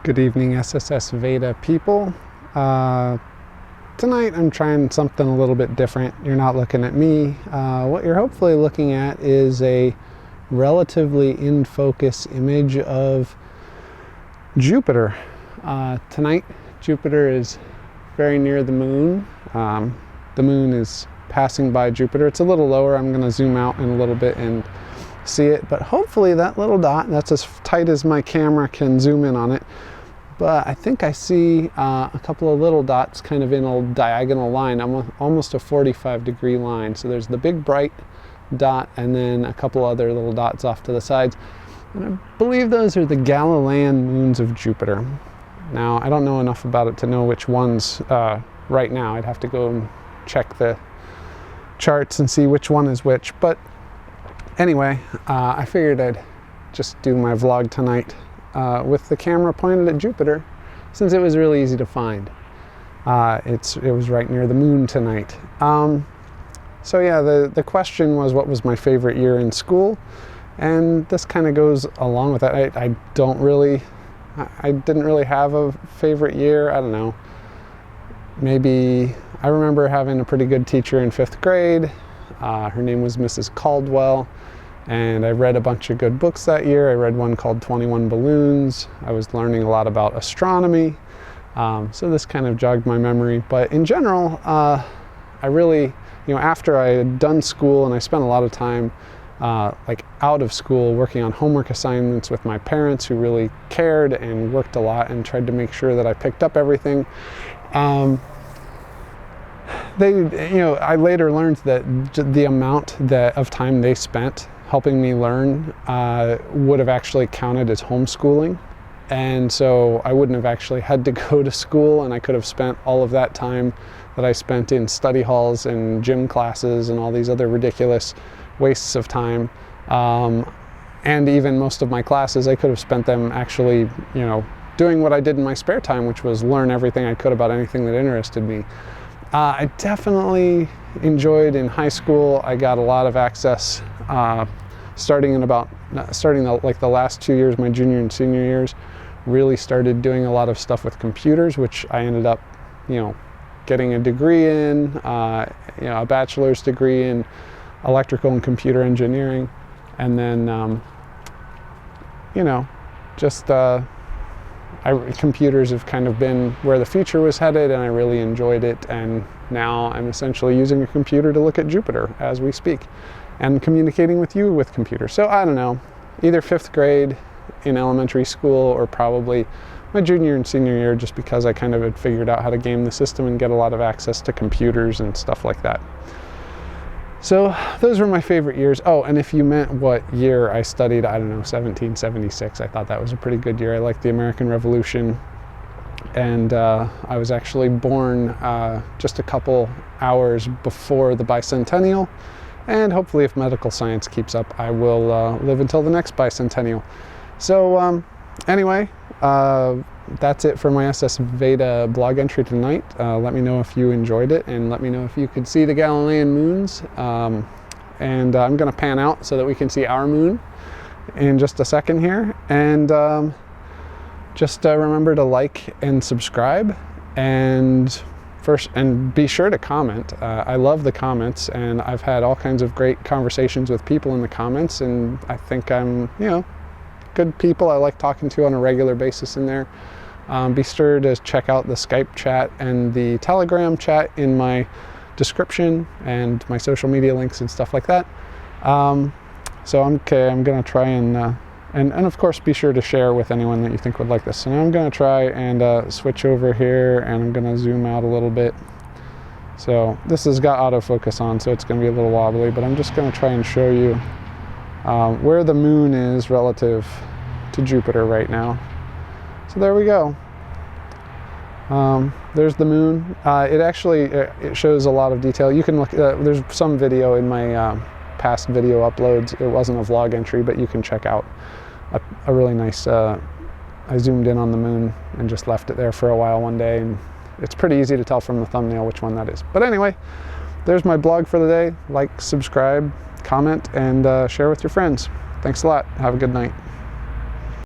Good evening, SSSVEDA people. Tonight I'm trying something a little bit different. You're not looking at me. What you're hopefully looking at is a relatively in focus image of Jupiter. Tonight Jupiter is very near the moon. The moon is passing by Jupiter. It's a little lower. I'm going to zoom out in a little bit and see it, but hopefully that little dot, that's as tight as my camera can zoom in on it, but I think I see a couple of little dots kind of in a diagonal line. I'm almost a 45-degree line. So there's the big bright dot and then a couple other little dots off to the sides, and I believe those are the Galilean moons of Jupiter. Now I don't know enough about it to know which ones right now. I'd have to go and check the charts and see which one is which, but anyway, I figured I'd just do my vlog tonight with the camera pointed at Jupiter, since it was really easy to find. It was right near the moon tonight. So yeah, the question was, what was my favorite year in school? And this kind of goes along with that. I didn't really have a favorite year. I don't know. Maybe I remember having a pretty good teacher in 5th grade. Her name was Mrs. Caldwell, and I read a bunch of good books that year. I read one called 21 Balloons. I was learning a lot about astronomy, so this kind of jogged my memory. But in general, I really, after I had done school, and I spent a lot of time like out of school working on homework assignments with my parents, who really cared and worked a lot and tried to make sure that I picked up everything. I later learned that the amount of time they spent helping me learn would have actually counted as homeschooling. And so I wouldn't have actually had to go to school, and I could have spent all of that time that I spent in study halls and gym classes and all these other ridiculous wastes of time. And even most of my classes, I could have spent them actually, doing what I did in my spare time, which was learn everything I could about anything that interested me. I definitely enjoyed in high school. I got a lot of access starting the last 2 years, my junior and senior years, really started doing a lot of stuff with computers, which I ended up, getting a degree in, a bachelor's degree in electrical and computer engineering. And then, computers have kind of been where the future was headed, and I really enjoyed it. And now I'm essentially using a computer to look at Jupiter as we speak, and communicating with you with computers. So I don't know, either 5th grade in elementary school, or probably my junior and senior year, just because I kind of had figured out how to game the system and get a lot of access to computers and stuff like that. So those were my favorite years. Oh, and if you meant what year I studied, I don't know, 1776. I thought that was a pretty good year. I liked the American Revolution. And I was actually born just a couple hours before the bicentennial. And hopefully, if medical science keeps up, I will live until the next bicentennial. So anyway, that's it for my SSSVEDA blog entry tonight. Let me know if you enjoyed it, and let me know if you could see the Galilean moons. And I'm going to pan out so that we can see our moon in just a second here. And just remember to like and subscribe, and be sure to comment. I love the comments, and I've had all kinds of great conversations with people in the comments, and I think I'm, good people I like talking to on a regular basis in there. Be sure to check out the Skype chat and the Telegram chat in my description, and my social media links and stuff like that. So I'm going to try and of course be sure to share with anyone that you think would like this. So now I'm going to try and switch over here, and I'm going to zoom out a little bit. So this has got autofocus on, so it's going to be a little wobbly, but I'm just going to try and show you where the moon is relative to Jupiter right now. So there we go. There's the moon. It shows a lot of detail. You can look. There's some video in my past video uploads. It wasn't a vlog entry, but you can check out a really nice. I zoomed in on the moon and just left it there for a while one day, and it's pretty easy to tell from the thumbnail which one that is. But anyway, there's my blog for the day. Like, subscribe, comment, and share with your friends. Thanks a lot. Have a good night.